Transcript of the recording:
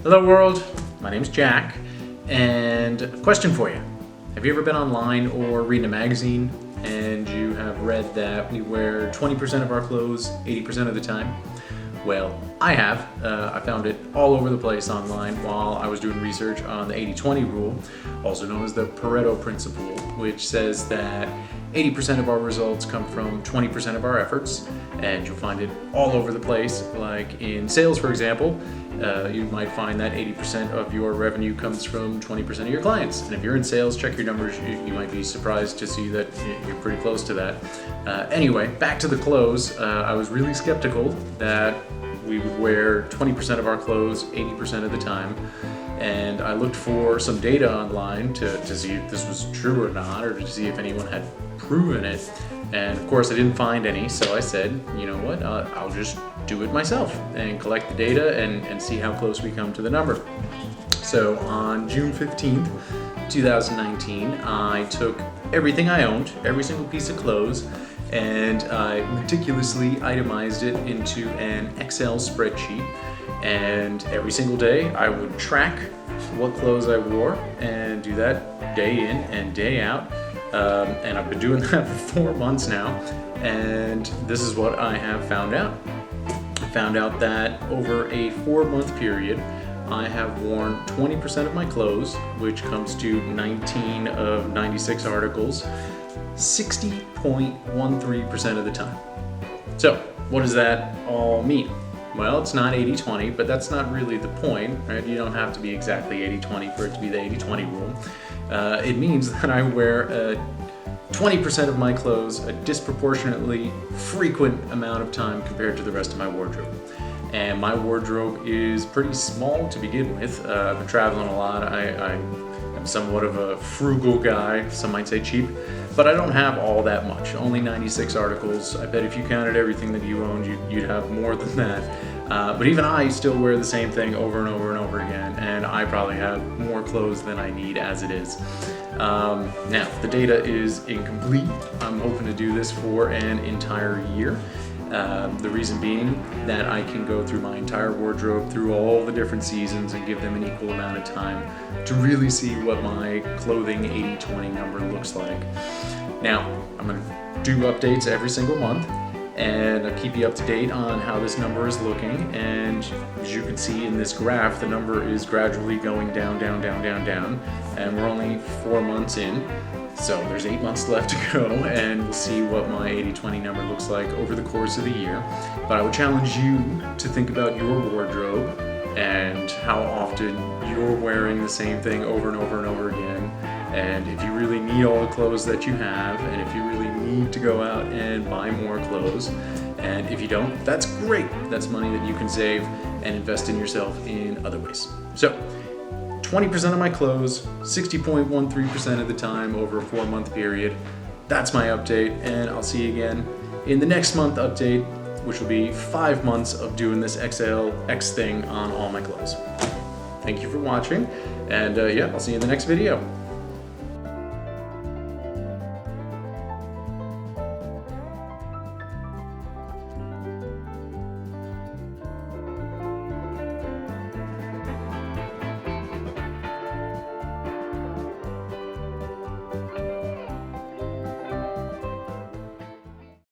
Hello world, my name's Jack, and a question for you. Have you ever been online or reading a magazine and you have read that we wear 20% of our clothes 80% of the time? Well, I have. I found it all over the place online while I was doing research on the 80-20 rule, also known as the Pareto principle, which says that 80% of our results come from 20% of our efforts, and you'll find it all over the place. Like in sales, for example, you might find that 80% of your revenue comes from 20% of your clients. And if you're in sales, check your numbers. You might be surprised to see that you're pretty close to that. Anyway, back to the clothes. I was really skeptical that we would wear 20% of our clothes 80% of the time. And I looked for some data online to see if this was true or not, or to see if anyone had proven it. And of course I didn't find any, so I said, you know what, I'll just do it myself and collect the data and see how close we come to the number. So on June 15th, 2019, I took everything I owned, every single piece of clothes, and I meticulously itemized it into an Excel spreadsheet. And every single day I would track what clothes I wore and do that day in and day out. And I've been doing that for 4 months now, and this is what I have found out. I found out that over a 4-month period, I have worn 20% of my clothes, which comes to 19 of 96 articles, 60.13% of the time. So, what does that all mean? Well, it's not 80-20, but that's not really the point, right? You don't have to be exactly 80-20 for it to be the 80-20 rule. It means that I wear 20% of my clothes a disproportionately frequent amount of time compared to the rest of my wardrobe. And my wardrobe is pretty small to begin with. I've been traveling a lot. I'm somewhat of a frugal guy, some might say cheap, but I don't have all that much, only 96 articles. I bet if you counted everything that you owned, you'd have more than that. But even I still wear the same thing over and over and over again, and I probably have more clothes than I need as it is. Now, the data is incomplete. I'm hoping to do this for an entire year. The reason being that I can go through my entire wardrobe through all the different seasons and give them an equal amount of time to really see what my clothing 80-20 number looks like. Now, I'm going to do updates every single month, and I'll keep you up to date on how this number is looking. And as you can see in this graph, the number is gradually going down, down, down, down, down, and we're only 4 months in. So there's 8 months left to go, and we'll see what my 80-20 number looks like over the course of the year. But I would challenge you to think about your wardrobe and how often you're wearing the same thing over and over and over again. And if you really need all the clothes that you have, and if you really need to go out and buy more clothes, and if you don't, that's great. That's money that you can save and invest in yourself in other ways. So 20% of my clothes, 60.13% of the time over a 4-month period. That's my update, and I'll see you again in the next month update, which will be 5 months of doing this XLX thing on all my clothes. Thank you for watching, and yeah, I'll see you in the next video.